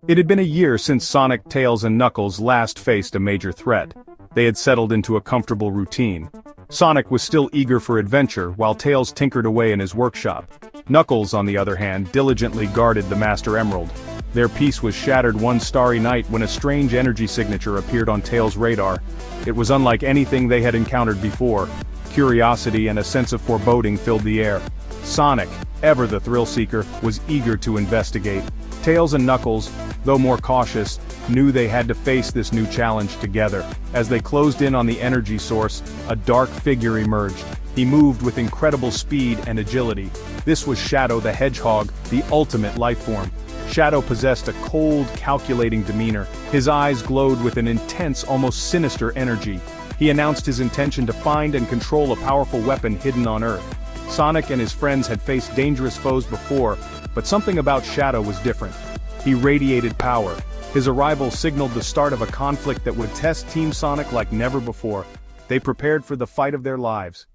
It had been a year since Sonic, Tails and Knuckles last faced a major threat. They had settled into a comfortable routine. Sonic was still eager for adventure, while Tails tinkered away in his workshop. Knuckles, on the other hand, diligently guarded the Master Emerald. Their peace was shattered one starry night when a strange energy signature appeared on Tails' radar. It was unlike anything they had encountered before. Curiosity and a sense of foreboding filled the air. Sonic, ever the thrill-seeker, was eager to investigate. Tails and Knuckles, though more cautious, knew they had to face this new challenge together. As they closed in on the energy source, a dark figure emerged. He moved with incredible speed and agility. This was Shadow the Hedgehog, the ultimate lifeform. Shadow possessed a cold, calculating demeanor. His eyes glowed with an intense, almost sinister energy. He announced his intention to find and control a powerful weapon hidden on Earth. Sonic and his friends had faced dangerous foes before, but something about Shadow was different. He radiated power. His arrival signaled the start of a conflict that would test Team Sonic like never before. They prepared for the fight of their lives.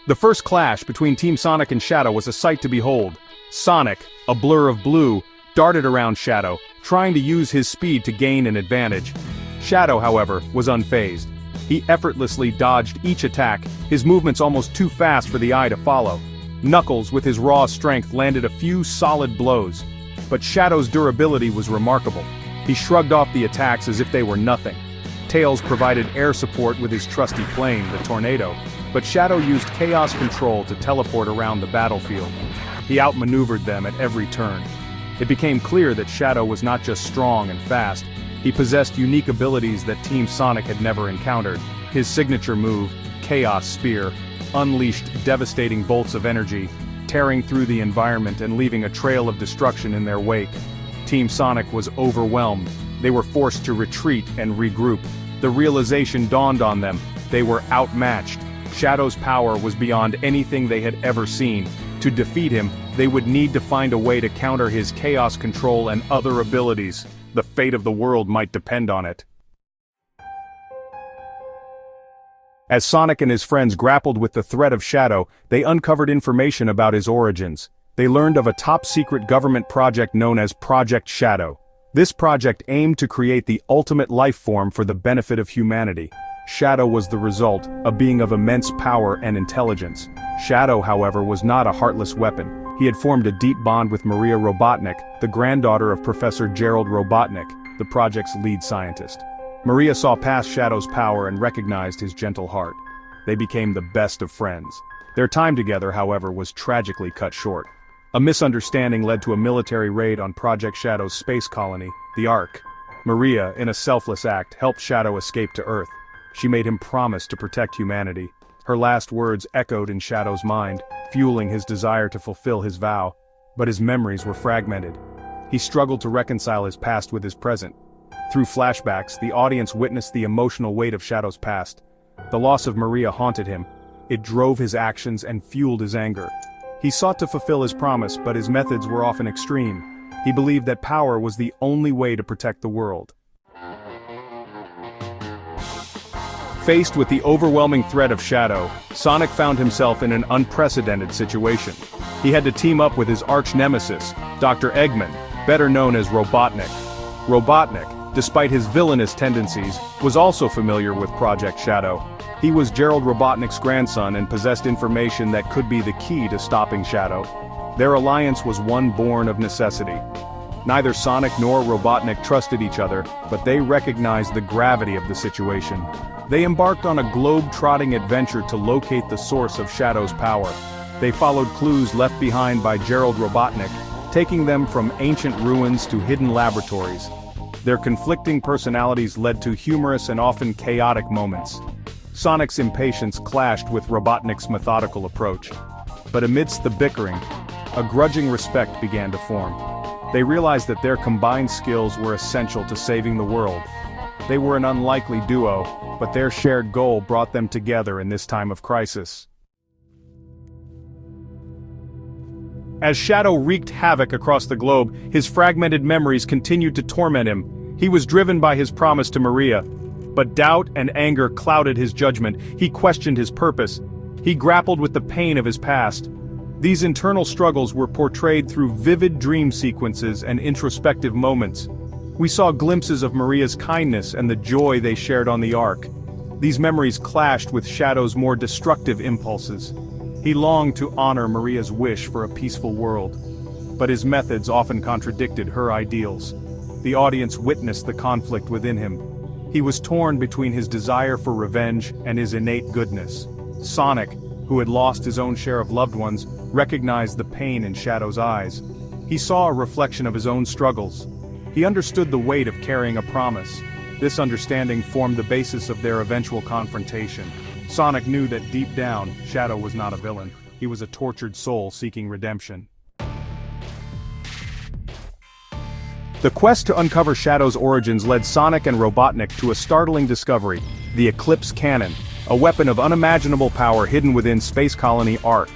The first clash between Team Sonic and Shadow was a sight to behold. Sonic, a blur of blue, darted around Shadow, trying to use his speed to gain an advantage. Shadow, however, was unfazed. He effortlessly dodged each attack, his movements almost too fast for the eye to follow. Knuckles, with his raw strength, landed a few solid blows. But Shadow's durability was remarkable. He shrugged off the attacks as if they were nothing. Tails provided air support with his trusty plane, the Tornado, but Shadow used chaos control to teleport around the battlefield. He outmaneuvered them at every turn. It became clear that Shadow was not just strong and fast, he possessed unique abilities that Team Sonic had never encountered. His signature move, Chaos Spear, unleashed devastating bolts of energy, tearing through the environment and leaving a trail of destruction in their wake. Team Sonic was overwhelmed. They were forced to retreat and regroup. The realization dawned on them: they were outmatched. Shadow's power was beyond anything they had ever seen. To defeat him, they would need to find a way to counter his chaos control and other abilities. The fate of the world might depend on it. As Sonic and his friends grappled with the threat of Shadow, they uncovered information about his origins. They learned of a top-secret government project known as Project Shadow. This project aimed to create the ultimate life form for the benefit of humanity. Shadow was the result, a being of immense power and intelligence. Shadow, however, was not a heartless weapon. He had formed a deep bond with Maria Robotnik, the granddaughter of Professor Gerald Robotnik, the project's lead scientist. Maria saw past Shadow's power and recognized his gentle heart. They became the best of friends. Their time together, however, was tragically cut short. A misunderstanding led to a military raid on Project Shadow's space colony, the Ark. Maria, in a selfless act, helped Shadow escape to Earth. She made him promise to protect humanity. Her last words echoed in Shadow's mind, fueling his desire to fulfill his vow. But his memories were fragmented. He struggled to reconcile his past with his present. Through flashbacks, the audience witnessed the emotional weight of Shadow's past. The loss of Maria haunted him. It drove his actions and fueled his anger. He sought to fulfill his promise, but his methods were often extreme. He believed that power was the only way to protect the world. Faced with the overwhelming threat of Shadow, Sonic found himself in an unprecedented situation. He had to team up with his arch-nemesis, Dr. Eggman, better known as Robotnik. Robotnik, despite his villainous tendencies, was also familiar with Project Shadow. He was Gerald Robotnik's grandson and possessed information that could be the key to stopping Shadow. Their alliance was one born of necessity. Neither Sonic nor Robotnik trusted each other, but they recognized the gravity of the situation. They embarked on a globe-trotting adventure to locate the source of Shadow's power. They followed clues left behind by Gerald Robotnik, taking them from ancient ruins to hidden laboratories. Their conflicting personalities led to humorous and often chaotic moments. Sonic's impatience clashed with Robotnik's methodical approach. But amidst the bickering, a grudging respect began to form. They realized that their combined skills were essential to saving the world. They were an unlikely duo, but their shared goal brought them together in this time of crisis. As Shadow wreaked havoc across the globe, his fragmented memories continued to torment him. He was driven by his promise to Maria, but doubt and anger clouded his judgment. He questioned his purpose. He grappled with the pain of his past. These internal struggles were portrayed through vivid dream sequences and introspective moments. We saw glimpses of Maria's kindness and the joy they shared on the Ark. These memories clashed with Shadow's more destructive impulses. He longed to honor Maria's wish for a peaceful world, but his methods often contradicted her ideals. The audience witnessed the conflict within him. He was torn between his desire for revenge and his innate goodness. Sonic, who had lost his own share of loved ones, recognized the pain in Shadow's eyes. He saw a reflection of his own struggles. He understood the weight of carrying a promise. This understanding formed the basis of their eventual confrontation. Sonic knew that deep down, Shadow was not a villain. He was a tortured soul seeking redemption. The quest to uncover Shadow's origins led Sonic and Robotnik to a startling discovery: the Eclipse Cannon, a weapon of unimaginable power hidden within Space Colony Ark.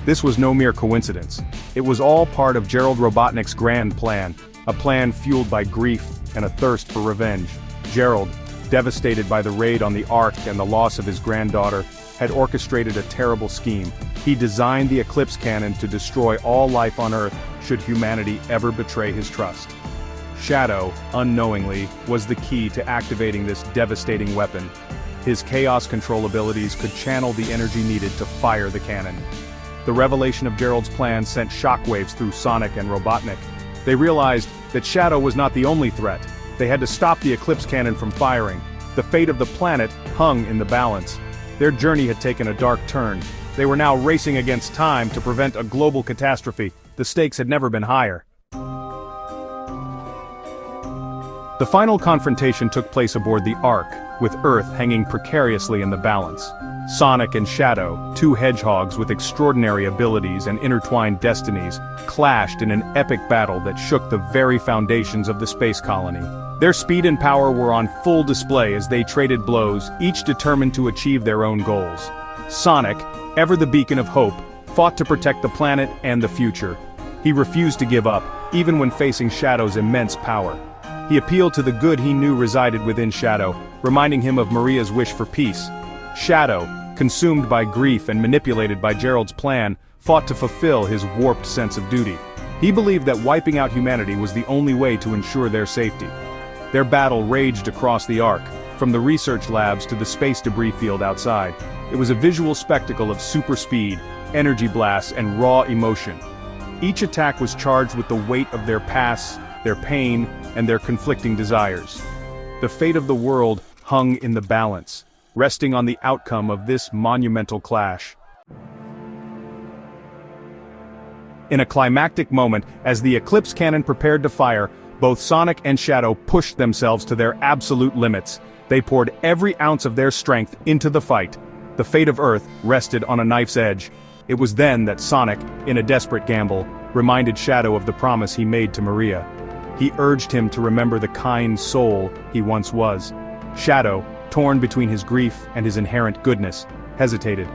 This was no mere coincidence. It was all part of Gerald Robotnik's grand plan, a plan fueled by grief and a thirst for revenge. Gerald, devastated by the raid on the Ark and the loss of his granddaughter, had orchestrated a terrible scheme. He designed the Eclipse Cannon to destroy all life on Earth should humanity ever betray his trust. Shadow, unknowingly, was the key to activating this devastating weapon. His chaos control abilities could channel the energy needed to fire the cannon. The revelation of Gerald's plan sent shockwaves through Sonic and Robotnik. They realized that Shadow was not the only threat. They had to stop the Eclipse Cannon from firing. The fate of the planet hung in the balance. Their journey had taken a dark turn. They were now racing against time to prevent a global catastrophe. The stakes had never been higher. The final confrontation took place aboard the Ark, with Earth hanging precariously in the balance. Sonic and Shadow, two hedgehogs with extraordinary abilities and intertwined destinies, clashed in an epic battle that shook the very foundations of the space colony. Their speed and power were on full display as they traded blows, each determined to achieve their own goals. Sonic, ever the beacon of hope, fought to protect the planet and the future. He refused to give up, even when facing Shadow's immense power. He appealed to the good he knew resided within Shadow, reminding him of Maria's wish for peace. Shadow, consumed by grief and manipulated by Gerald's plan, fought to fulfill his warped sense of duty. He believed that wiping out humanity was the only way to ensure their safety. Their battle raged across the Ark, from the research labs to the space debris field outside. It was a visual spectacle of super speed, energy blasts, and raw emotion. Each attack was charged with the weight of their past, their pain, and their conflicting desires. The fate of the world hung in the balance, resting on the outcome of this monumental clash. In a climactic moment, as the Eclipse Cannon prepared to fire, both Sonic and Shadow pushed themselves to their absolute limits. They poured every ounce of their strength into the fight. The fate of Earth rested on a knife's edge. It was then that Sonic, in a desperate gamble, reminded Shadow of the promise he made to Maria. He urged him to remember the kind soul he once was. Shadow, torn between his grief and his inherent goodness, hesitated.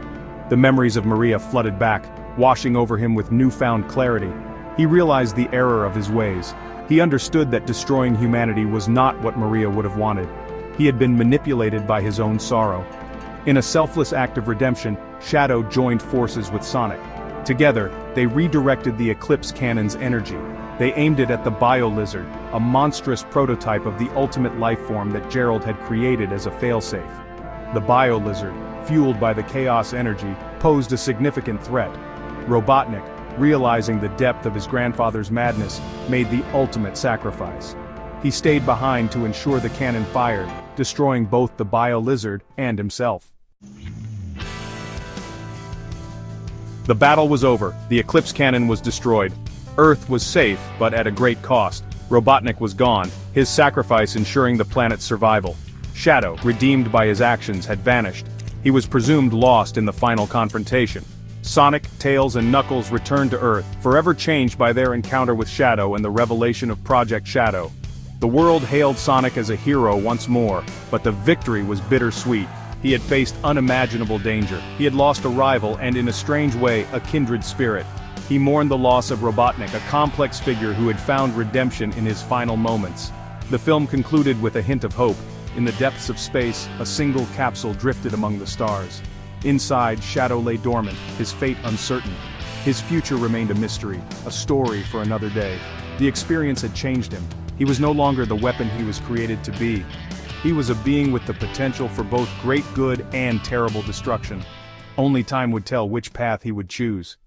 The memories of Maria flooded back, washing over him with newfound clarity. He realized the error of his ways. He understood that destroying humanity was not what Maria would have wanted. He had been manipulated by his own sorrow. In a selfless act of redemption, Shadow joined forces with Sonic. Together, they redirected the Eclipse Cannon's energy. They aimed it at the Bio-Lizard, a monstrous prototype of the ultimate life form that Gerald had created as a failsafe. The Bio-Lizard, fueled by the chaos energy, posed a significant threat. Robotnik, realizing the depth of his grandfather's madness, made the ultimate sacrifice. He stayed behind to ensure the cannon fired, destroying both the Bio-Lizard and himself. The battle was over. The Eclipse Cannon was destroyed. Earth was safe, but at a great cost. Robotnik was gone, his sacrifice ensuring the planet's survival. Shadow, redeemed by his actions, had vanished. He was presumed lost in the final confrontation. Sonic, Tails, and Knuckles returned to Earth, forever changed by their encounter with Shadow and the revelation of Project Shadow. The world hailed Sonic as a hero once more, but the victory was bittersweet. He had faced unimaginable danger. He had lost a rival and, in a strange way, a kindred spirit. He mourned the loss of Robotnik, a complex figure who had found redemption in his final moments. The film concluded with a hint of hope. In the depths of space, a single capsule drifted among the stars. Inside, Shadow lay dormant, his fate uncertain. His future remained a mystery, a story for another day. The experience had changed him. He was no longer the weapon he was created to be. He was a being with the potential for both great good and terrible destruction. Only time would tell which path he would choose.